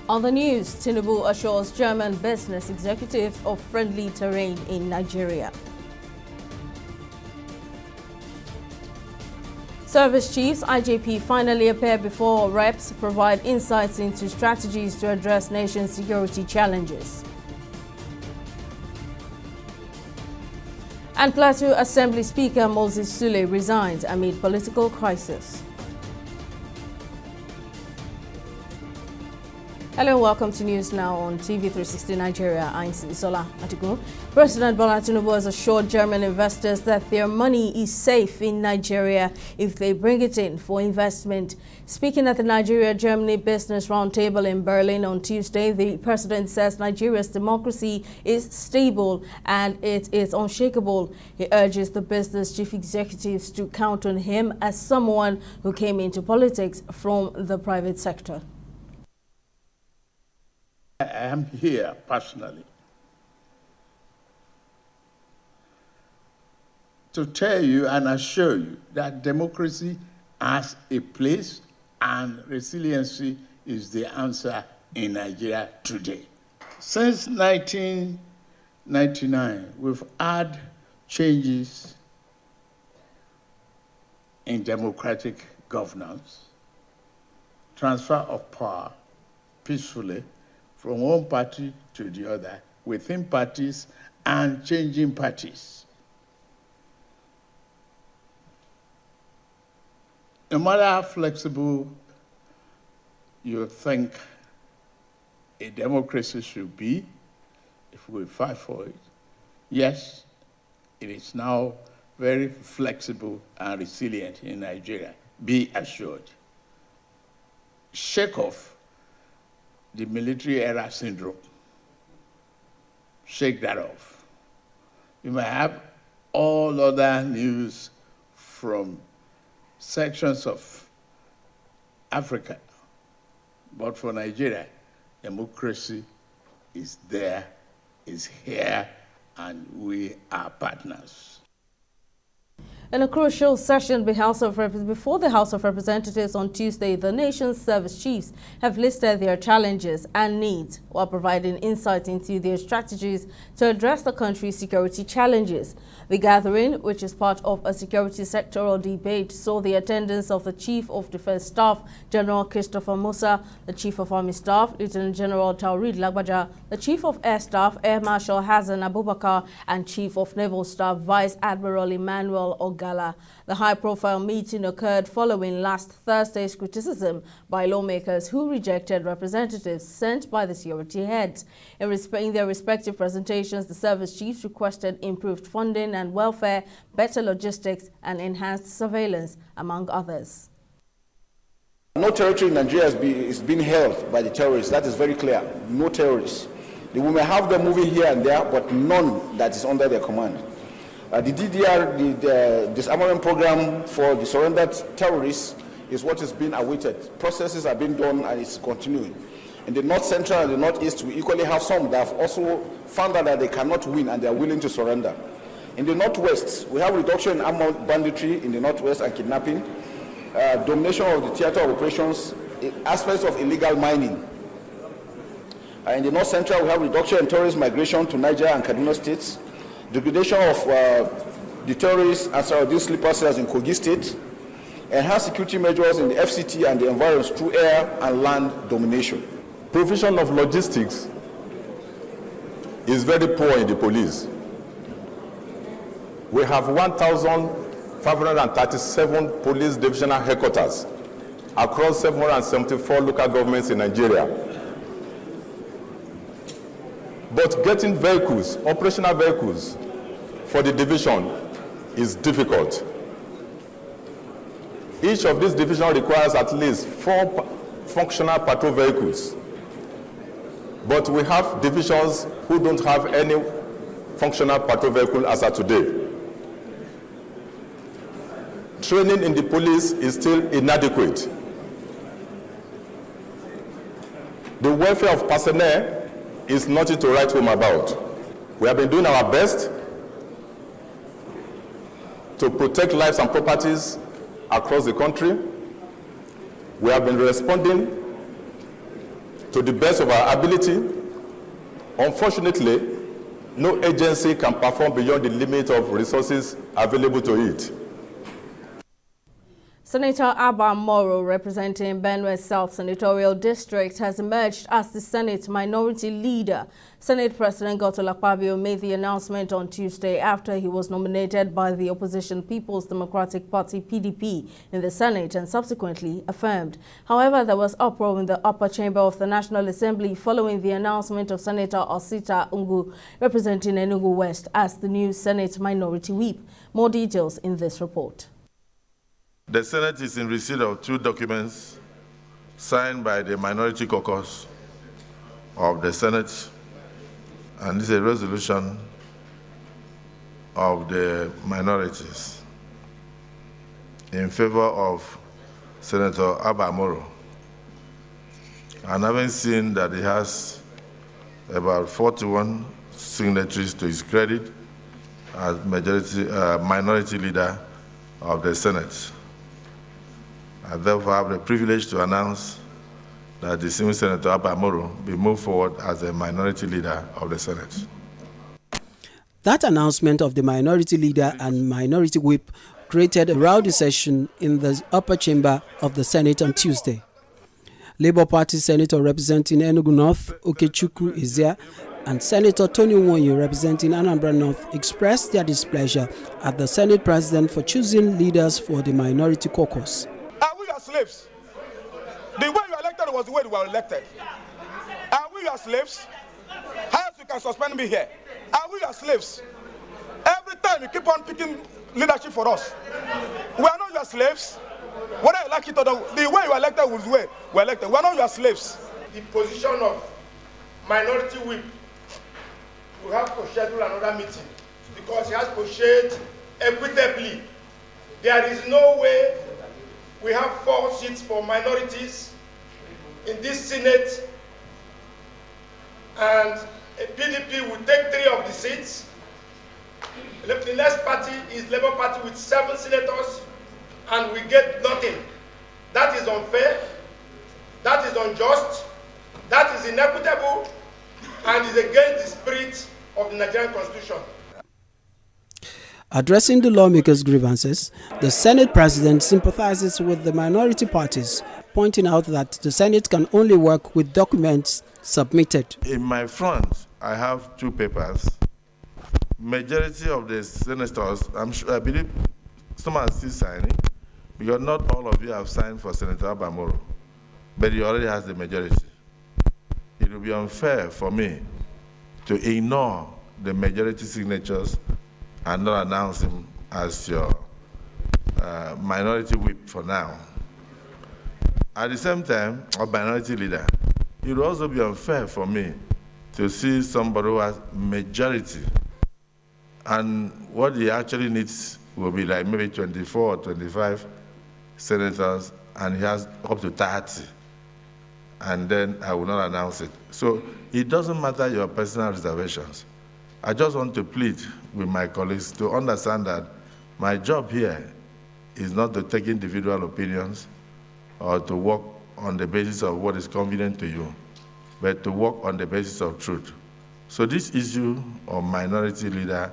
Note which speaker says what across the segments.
Speaker 1: On the news, Tinubu assures German business executive of friendly terrain in Nigeria. Service chiefs, IJP, finally appear before reps, provide insights into strategies to address nation's security challenges. And Plateau Assembly Speaker Moses Sule resigns amid political crisis. Hello and welcome to News Now on TV360 Nigeria. I'm Isola Atiku. President Bola Tinubu has assured German investors that their money is safe in Nigeria if they bring it in for investment. Speaking at the Nigeria-Germany Business Roundtable in Berlin on Tuesday, the president says Nigeria's democracy is stable and it is unshakable. He urges the business chief executives to count on him as someone who came into politics from the private sector.
Speaker 2: I am here personally to tell you and assure you that democracy has a place and resiliency is the answer in Nigeria today. Since 1999, we've had changes in democratic governance, transfer of power peacefully from one party to the other, within parties and changing parties. No matter how flexible you think a democracy should be, if we fight for it, yes, it is now very flexible and resilient in Nigeria. Be assured. Shake off the military era syndrome. Shake that off. You might have all other news from sections of Africa, but for Nigeria, democracy is there, is here, and we are partners.
Speaker 1: In a crucial session before the House of Representatives on Tuesday, the nation's service chiefs have listed their challenges and needs while providing insight into their strategies to address the country's security challenges. The gathering, which is part of a security sectoral debate, saw the attendance of the Chief of Defense Staff, General Christopher Musa, the Chief of Army Staff, Lieutenant General Taurid Lagbaja, the Chief of Air Staff, Air Marshal Hassan Abubakar, and Chief of Naval Staff, Vice Admiral Emmanuel Ogala. The high-profile meeting occurred following last Thursday's criticism by lawmakers who rejected representatives sent by the security heads. In their respective presentations, the service chiefs requested improved funding and welfare, better logistics, and enhanced surveillance, among others.
Speaker 3: No territory in Nigeria is being held by the terrorists. That is very clear. No terrorists. We may have them moving here and there, but none that is under their command. The DDR, the disarmament program for the surrendered terrorists is what is being awaited. Processes are being done and it's continuing. In the North Central and the Northeast, we equally have some that have also found out that they cannot win and they are willing to surrender. In the Northwest, we have reduction in armed banditry in the Northwest and kidnapping, domination of the theater of operations, aspects of illegal mining. In the North Central, we have reduction in tourist migration to Niger and Kaduna states, degradation of the terrorists and surrounding sleeper cells in Kogi State, enhanced security measures in the FCT and the environs through air and land domination.
Speaker 4: Provision of logistics is very poor in the police. We have 1,537 police divisional headquarters across 774 local governments in Nigeria. But getting vehicles, operational vehicles, for the division is difficult. Each of these divisions requires at least 4 functional patrol vehicles. But we have divisions who don't have any functional patrol vehicle as of today. Training in the police is still inadequate. The welfare of personnel is nothing to write home about. We have been doing our best to protect lives and properties across the country. We have been responding to the best of our ability. Unfortunately, no agency can perform beyond the limit of resources available to it.
Speaker 1: Senator Abba Moro, representing Benue South Senatorial District, has emerged as the Senate Minority Leader. Senate President Godswill Akpabio made the announcement on Tuesday after he was nominated by the opposition People's Democratic Party (PDP) in the Senate and subsequently affirmed. However, there was uproar in the upper chamber of the National Assembly following the announcement of Senator Osita Ungu, representing Enugu West, as the new Senate Minority Whip. More details in this report.
Speaker 5: The Senate is in receipt of two documents signed by the Minority Caucus of the Senate, and this is a resolution of the minorities in favor of Senator Abba Moro. And having seen that he has about 41 signatories to his credit as minority leader of the Senate, I therefore have the privilege to announce that the senior Senator Abba Moro be moved forward as the minority leader of the Senate.
Speaker 6: That announcement of the minority leader and minority whip created a rowdy session in the upper chamber of the Senate on Tuesday. Labour Party Senator representing Enugu North, Okechukwu Izia, and Senator Tony Nwonyo representing Anambra North expressed their displeasure at the Senate President for choosing leaders for the minority caucus.
Speaker 7: Are we your slaves? The way you were elected was the way you were elected. Are we your slaves? How else you can suspend me here? Are we your slaves? Every time you keep on picking leadership for us. We are not your slaves. Whether you like it or not, the way you were elected was the way we were elected. We are not your slaves.
Speaker 8: The position of minority whip, we have to schedule another meeting because he has to shade equitably. There is no way we have 4 seats for minorities in this Senate, and a PDP will take 3 of the seats. The next party is Labour Party with 7 senators, and we get nothing. That is unfair, that is unjust, that is inequitable, and is against the spirit of the Nigerian Constitution.
Speaker 6: Addressing the lawmakers' grievances, the Senate President sympathizes with the minority parties, pointing out that the Senate can only work with documents submitted.
Speaker 5: In my front, I have 2 papers. Majority of the senators, I believe some are still signing, because not all of you have signed for Senator Abba Moro, but he already has the majority. It will be unfair for me to ignore the majority signatures and not announce him as your minority whip for now. At the same time, a minority leader, it will also be unfair for me to see somebody who has majority, and what he actually needs will be like maybe 24 or 25 senators, and he has up to 30, and then I will not announce it. So it doesn't matter your personal reservations. I just want to plead with my colleagues to understand that my job here is not to take individual opinions or to work on the basis of what is convenient to you, but to work on the basis of truth. So this issue of minority leader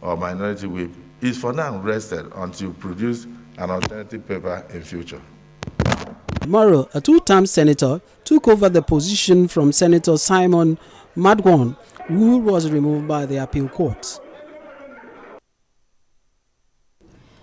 Speaker 5: or minority whip is for now rested until you produce an alternative paper in future.
Speaker 6: Moro, a 2-term senator, took over the position from Senator Simon Madgwan, who was removed by the appeal court.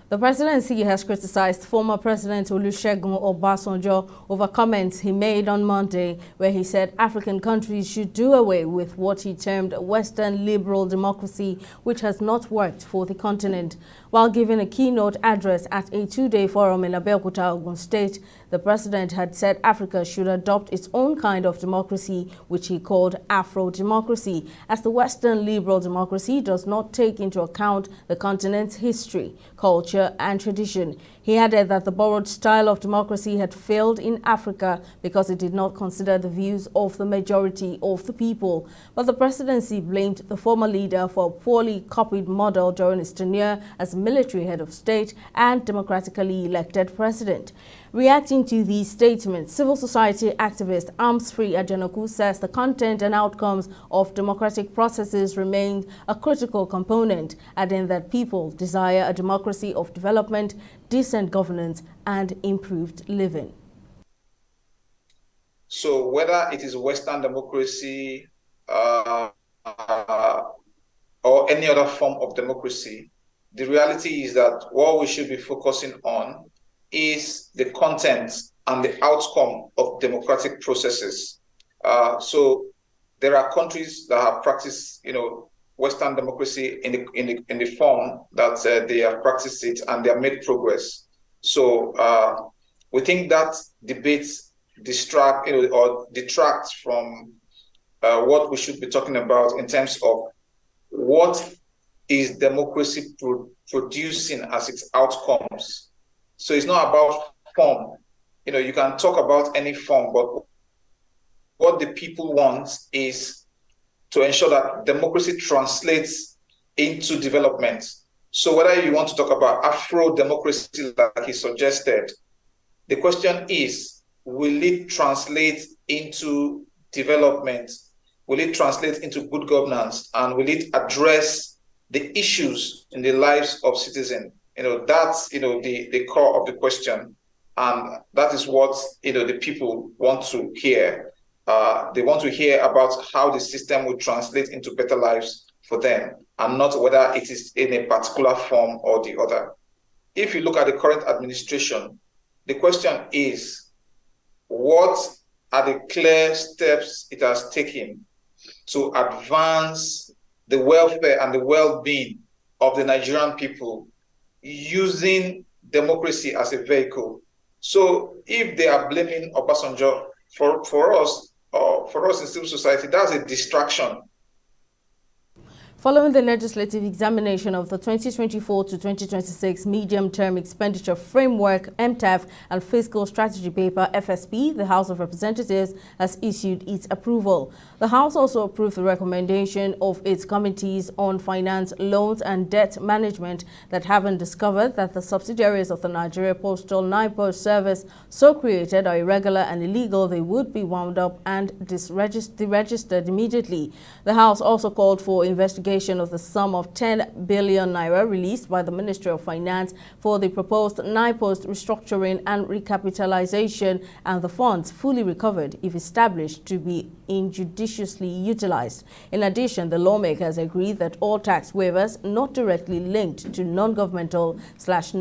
Speaker 1: The presidency has criticized former President Olusegun Obasanjo over comments he made on Monday, where he said African countries should do away with what he termed Western liberal democracy, which has not worked for the continent. While giving a keynote address at a 2-day forum in Abeokuta, Ogun State, the president had said Africa should adopt its own kind of democracy, which he called Afro-democracy, as the Western liberal democracy does not take into account the continent's history, culture, and tradition. He added that the borrowed style of democracy had failed in Africa because it did not consider the views of the majority of the people. But the presidency blamed the former leader for a poorly copied model during his tenure as military head of state and democratically elected president. Reacting to these statements, civil society activist Arms-Free Ajanaku says the content and outcomes of democratic processes remain a critical component, adding that people desire a democracy of development, decent governance, and improved living.
Speaker 9: So whether it is Western democracy or any other form of democracy, the reality is that what we should be focusing on is the content and the outcome of democratic processes. So there are countries that have practiced, Western democracy in the form that they have practiced it and they have made progress. So we think that debate distract or detract from what we should be talking about in terms of what is democracy producing as its outcomes. So it's not about form. You can talk about any form, but what the people want is to ensure that democracy translates into development. So whether you want to talk about Afro-democracy like he suggested, the question is, will it translate into development? Will it translate into good governance? And will it address the issues in the lives of citizens? That's the core of the question, and that is what the people want to hear. They want to hear about how the system will translate into better lives for them, and not whether it is in a particular form or the other. If you look at the current administration, the question is, what are the clear steps it has taken to advance the welfare and the well-being of the Nigerian people using democracy as a vehicle? So if they are blaming Obasanjo for us in civil society, that's a distraction.
Speaker 1: Following the legislative examination of the 2024 to 2026 Medium-Term Expenditure Framework, MTEF, and Fiscal Strategy Paper, FSP, the House of Representatives has issued its approval. The House also approved the recommendation of its committees on finance, loans, and debt management that haven't discovered that the subsidiaries of the Nigeria Postal NIPOS service so created are irregular and illegal. They would be wound up and deregistered immediately. The House also called for investigation of the sum of 10 billion naira released by the Ministry of Finance for the proposed NIPOS restructuring and recapitalization, and the funds fully recovered if established to be injudiciously utilized. In addition, the lawmakers agreed that all tax waivers not directly linked to non-governmental /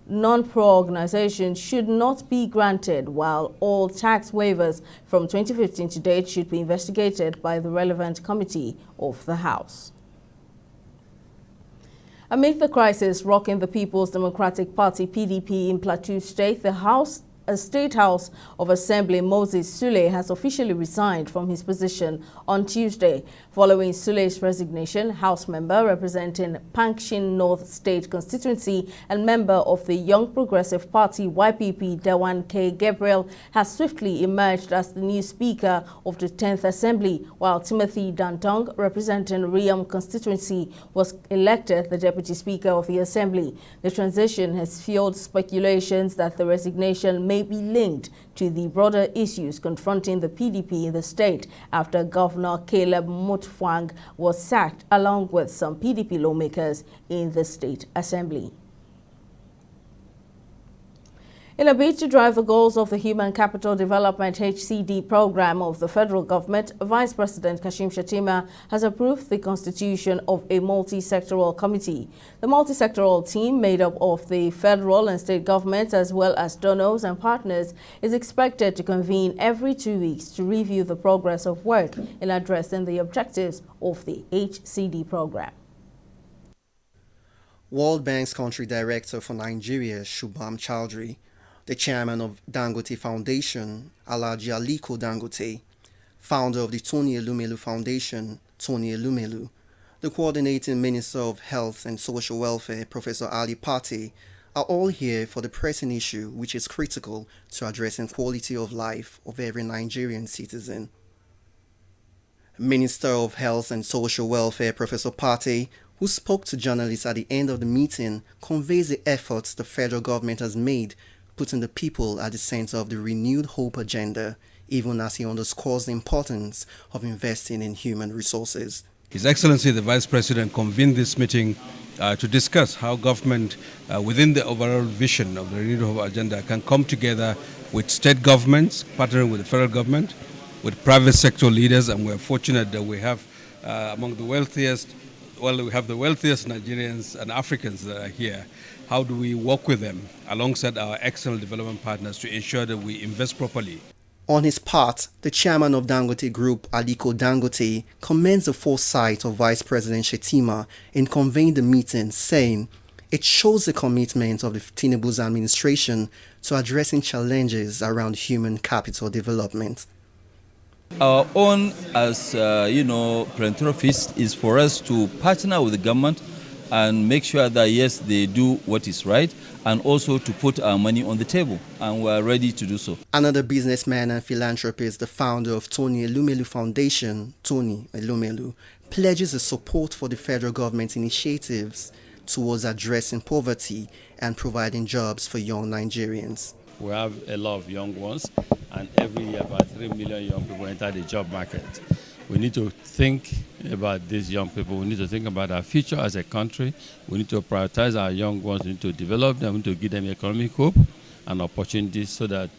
Speaker 1: non-pro organizations should not be granted, while all tax waivers from 2015 to date should be investigated by the relevant committee of the House. Amid the crisis rocking the People's Democratic Party (PDP) in Plateau State, a State House of Assembly, Moses Sule, has officially resigned from his position on Tuesday. Following Sule's resignation, House member representing Pankshin North State constituency and member of the Young Progressive Party (YPP), Dewan K. Gabriel, has swiftly emerged as the new Speaker of the 10th Assembly, while Timothy Dantong, representing Riam constituency, was elected the Deputy Speaker of the Assembly. The transition has fueled speculations that the resignation may be linked to the broader issues confronting the PDP in the state after Governor Caleb Mutfwang was sacked along with some PDP lawmakers in the State Assembly. In a bid to drive the goals of the Human Capital Development (HCD) program of the federal government, Vice President Kashim Shettima has approved the constitution of a multi-sectoral committee. The multi-sectoral team, made up of the federal and state governments as well as donors and partners, is expected to convene every 2 weeks to review the progress of work in addressing the objectives of the HCD program.
Speaker 10: World Bank's country director for Nigeria, Shubham Chowdhury, the chairman of Dangote Foundation, Alhaji Aliko Dangote, founder of the Tony Elumelu Foundation, Tony Elumelu, the coordinating Minister of Health and Social Welfare, Professor Ali Pate, are all here for the pressing issue which is critical to addressing quality of life of every Nigerian citizen. Minister of Health and Social Welfare, Professor Pate, who spoke to journalists at the end of the meeting, conveys the efforts the federal government has made putting the people at the center of the renewed hope agenda, even as he underscores the importance of investing in human resources.
Speaker 11: His Excellency the Vice President convened this meeting to discuss how government, within the overall vision of the renewed hope agenda, can come together with state governments, partnering with the federal government, with private sector leaders, and we're fortunate that we have among the wealthiest, we have the wealthiest Nigerians and Africans that are here. How do we work with them alongside our external development partners to ensure that we invest properly?
Speaker 10: On his part, the chairman of Dangote Group, Aliko Dangote, commends the foresight of Vice President Shettima in convening the meeting, saying it shows the commitment of the Tinubu's administration to addressing challenges around human capital development.
Speaker 12: Our own, as philanthropists, is for us to partner with the government and make sure that, yes, they do what is right, and also to put our money on the table, and we are ready to do so.
Speaker 10: Another businessman and philanthropist, the founder of Tony Elumelu Foundation, Tony Elumelu, pledges his support for the federal government initiatives towards addressing poverty and providing jobs for young Nigerians.
Speaker 13: We have a lot of young ones, and every year about 3 million young people enter the job market. We need to think about these young people. We need to think about our future as a country. We need to prioritize our young ones. We need to develop them. We need to give them economic hope and opportunities so that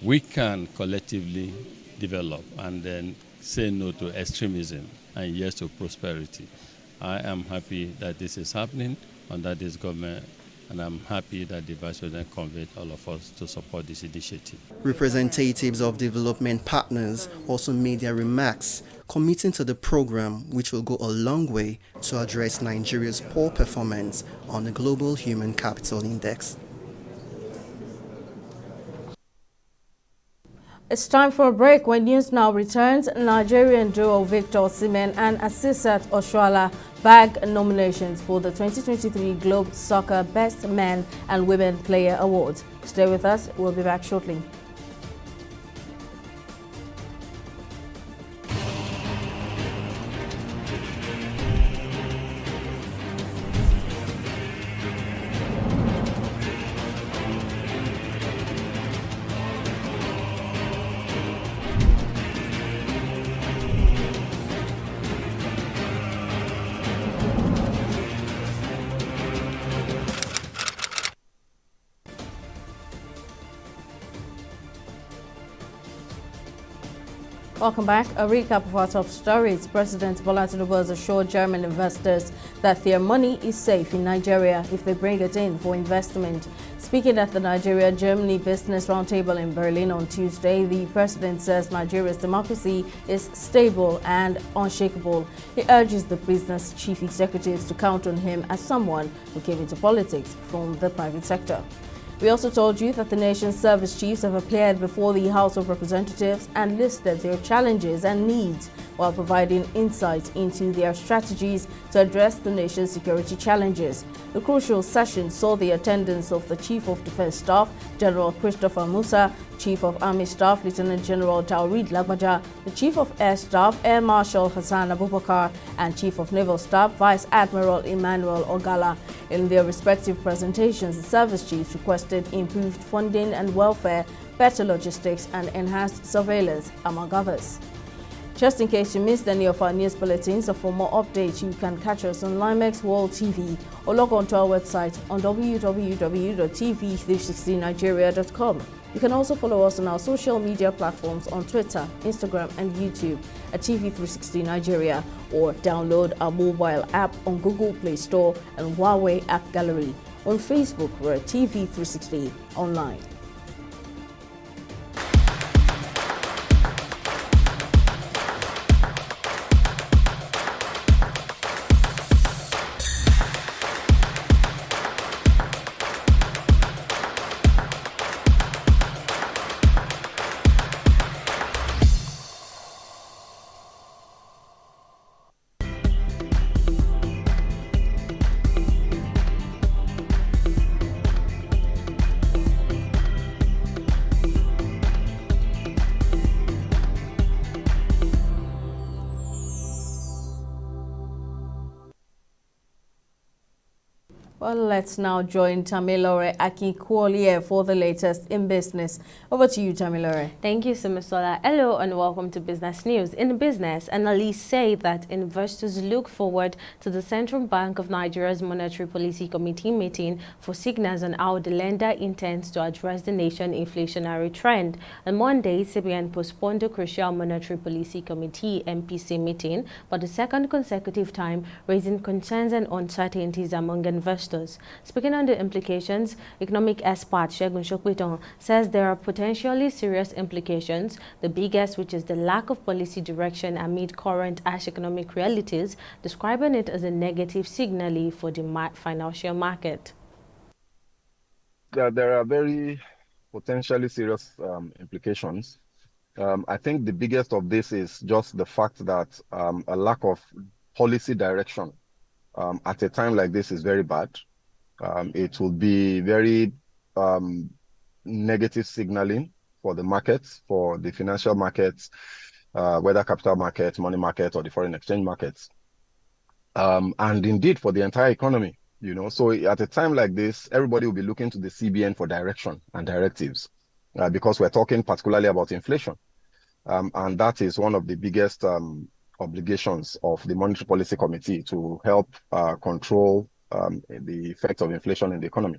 Speaker 13: we can collectively develop and then say no to extremism and yes to prosperity. I am happy that this is happening under this government, and I'm happy that the Vice President convened all of us to support this initiative.
Speaker 10: Representatives of development partners also made their remarks, committing to the program, which will go a long way to address Nigeria's poor performance on the Global Human Capital Index.
Speaker 1: It's time for a break. When news now returns, Nigerian duo Victor Osimhen and Asisat Oshoala bag nominations for the 2023 Globe Soccer Best Men and Women Player Awards. Stay with us. We'll be back shortly. Welcome back. A recap of our top stories. President Bola Tinubu has assured German investors that their money is safe in Nigeria if they bring it in for investment. Speaking at the Nigeria-Germany Business Roundtable in Berlin on Tuesday, the president says Nigeria's democracy is stable and unshakable. He urges the business chief executives to count on him as someone who came into politics from the private sector. We also told you that the nation's service chiefs have appeared before the House of Representatives and listed their challenges and needs while providing insights into their strategies to address the nation's security challenges. The crucial session saw the attendance of the Chief of Defense Staff, General Christopher Musa, Chief of Army Staff, Lieutenant General Taurid Lagbaja, the Chief of Air Staff, Air Marshal Hassan Abubakar, and Chief of Naval Staff, Vice Admiral Emmanuel Ogala. In their respective presentations, the service chiefs requested improved funding and welfare, better logistics, and enhanced surveillance, among others. Just in case you missed any of our news bulletins, or for more updates, you can catch us on Limex World TV or log on to our website on www.tv360nigeria.com. You can also follow us on our social media platforms on Twitter, Instagram, and YouTube at TV360 Nigeria, or download our mobile app on Google Play Store and Huawei App Gallery. On Facebook, we're at TV360 Online. Well, let's now join Tamilore Akinkuolie for the latest in business. Over to you, Tamilore.
Speaker 14: Thank you, Simisola. Hello and welcome to Business News. In business, analysts say that investors look forward to the Central Bank of Nigeria's Monetary Policy Committee meeting for signals on how the lender intends to address the nation's inflationary trend. On Monday, CBN postponed the crucial Monetary Policy Committee (MPC) meeting for the second consecutive time, raising concerns and uncertainties among investors. Speaking on the implications, economic expert Segun Sokweton says there are potentially serious implications, the biggest which is the lack of policy direction amid current harsh economic realities, describing it as a negative signal for the financial market.
Speaker 15: There are very potentially serious implications. I think the biggest of this is just the fact that a lack of policy direction at a time like this is very bad. It will be very negative signaling for the markets, for the financial markets, whether capital markets, money markets, or the foreign exchange markets. And indeed for the entire economy, you know. So at a time like this, everybody will be looking to the CBN for direction and directives because we're talking particularly about inflation. And that is one of the biggest obligations of the Monetary Policy Committee to help control the effect of inflation in the economy.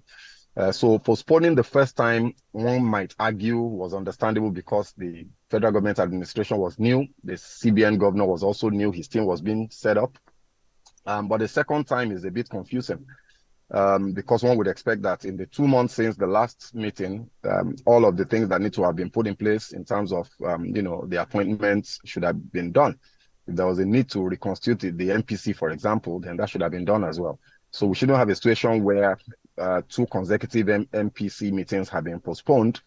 Speaker 15: So postponing the first time, one might argue, was understandable because the federal government administration was new. The CBN governor was also new. His team was being set up. But the second time is a bit confusing because one would expect that in the 2 months since the last meeting, all of the things that need to have been put in place in terms of, you know, the appointments should have been done. If there was a need to reconstitute the MPC, for example, then that should have been done as well. So we shouldn't have a situation where 2 consecutive MPC meetings have been postponed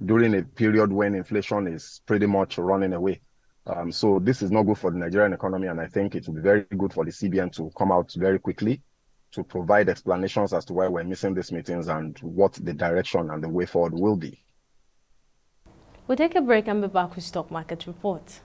Speaker 15: during a period when inflation is pretty much running away. So this is not good for the Nigerian economy, and I think it will be very good for the CBN to come out very quickly to provide explanations as to why we're missing these meetings and what the direction and the way forward will be.
Speaker 14: We'll take a break and be back with Stock Market Report.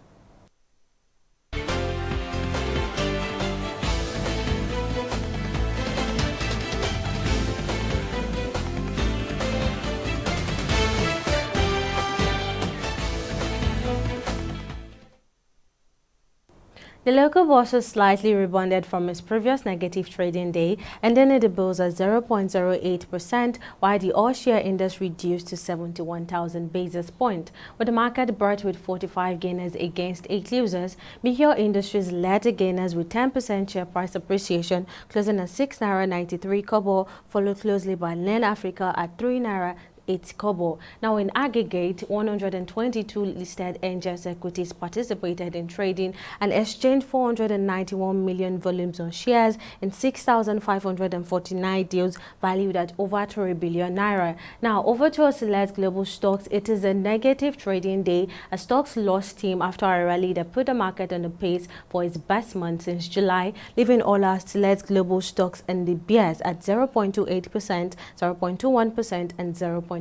Speaker 14: The local bourse slightly rebounded from its previous negative trading day, ending at the bulls at 0.08%, while the all-share index reduced to 71,000 basis points. With the market brought with 45 gainers against 8 losers, Meteor Industries led the gainers with 10% share price appreciation, closing at 6 naira 93 kobo, followed closely by Len Africa at 3 naira 8 kobo. Now in aggregate, 122 listed Angels equities participated in trading and exchanged 491 million volumes on shares in 6,549 deals valued at over 3 billion naira. Now over to our select global stocks, it is a negative trading day as stocks lost steam after a rally that put the market on the pace for its best month since July, leaving all our select global stocks and the bears at 0.28%, 0.21% and 0.10%.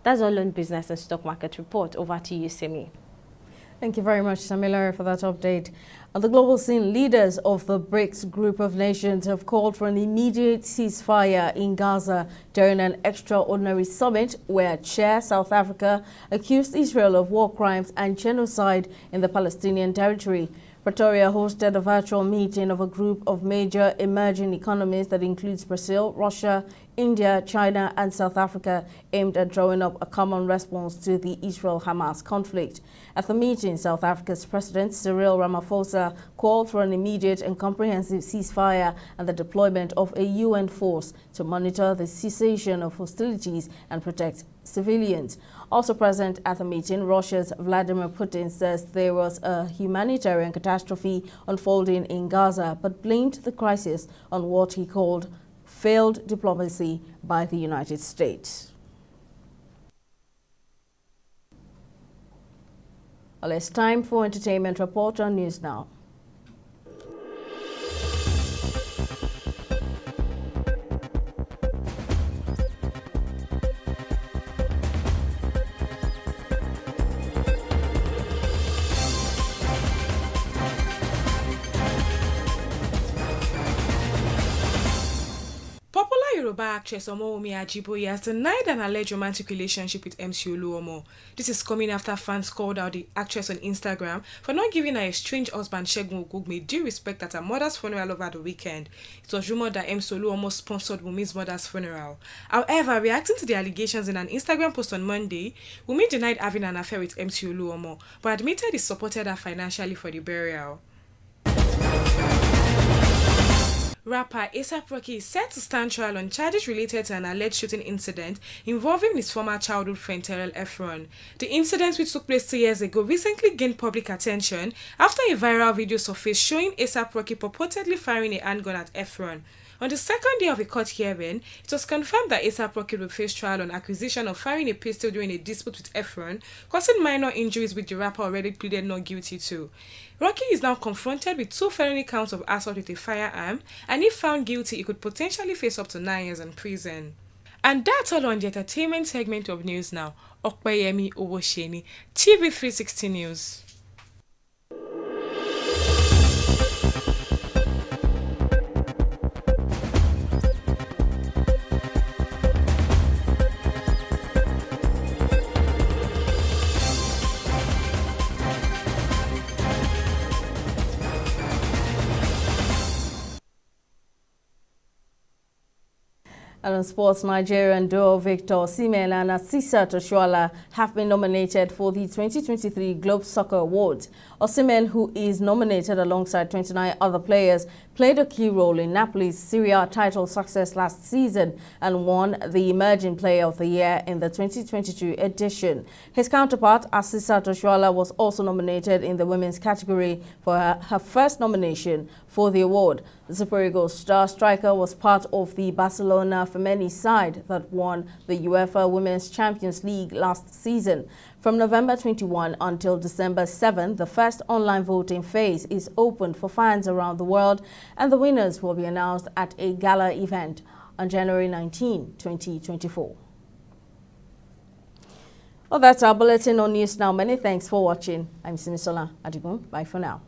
Speaker 14: That's all on Business and Stock Market Report. Over to you, Simi.
Speaker 1: Thank you very much, Tamilore, for that update. On the global scene, leaders of the BRICS group of nations have called for an immediate ceasefire in Gaza during an extraordinary summit where Chair South Africa accused Israel of war crimes and genocide in the Palestinian territory. Pretoria hosted a virtual meeting of a group of major emerging economies that includes Brazil, Russia, India, China and South Africa, aimed at drawing up a common response to the Israel-Hamas conflict. At the meeting, South Africa's President Cyril Ramaphosa called for an immediate and comprehensive ceasefire and the deployment of a UN force to monitor the cessation of hostilities and protect civilians. Also present at the meeting, Russia's Vladimir Putin says there was a humanitarian catastrophe unfolding in Gaza, but blamed the crisis on what he called failed diplomacy by the United States. Well, it's time for Entertainment Report on News Now.
Speaker 16: Yoruba actress Omowumi Ajiboye has denied an alleged romantic relationship with MC Oluomo. This is coming after fans called out the actress on Instagram for not giving her estranged husband Segun Ogugme due respect at her mother's funeral over the weekend. It was rumored that MC Oluomo sponsored Wumi's mother's funeral. However, reacting to the allegations in an Instagram post on Monday, Wumi denied having an affair with MC Oluomo, but admitted he supported her financially for the burial. Rapper A$AP Rocky is set to stand trial on charges related to an alleged shooting incident involving his former childhood friend Terrell Efron. The incident, which took place 2 years ago, recently gained public attention after a viral video surfaced showing A$AP Rocky purportedly firing a handgun at Efron. On the second day of a court hearing, it was confirmed that A$AP Rocky will face trial on accusation of firing a pistol during a dispute with Efron, causing minor injuries which the rapper already pleaded not guilty to. Rocky is now confronted with 2 felony counts of assault with a firearm, and if found guilty, he could potentially face up to 9 years in prison. And that's all on the entertainment segment of news now. Okpeyemi Owosheni, TV360 News.
Speaker 1: And in sports, Nigerian duo Victor Osimhen and Asisat Oshoala have been nominated for the 2023 Globe Soccer Awards. Osimhen, who is nominated alongside 29 other players, played a key role in Napoli's Serie A title success last season and won the Emerging Player of the Year in the 2022 edition. His counterpart, Asisat Oshoala, was also nominated in the women's category for her first nomination for the award. The Super Eagles star striker was part of the Barcelona Femení side that won the UEFA Women's Champions League last season. From November 21 until December 7, the first online voting phase is open for fans around the world, and the winners will be announced at a gala event on January 19, 2024. Well, that's our bulletin on News Now. Many thanks for watching. I'm Simisola Adigun. Bye for now.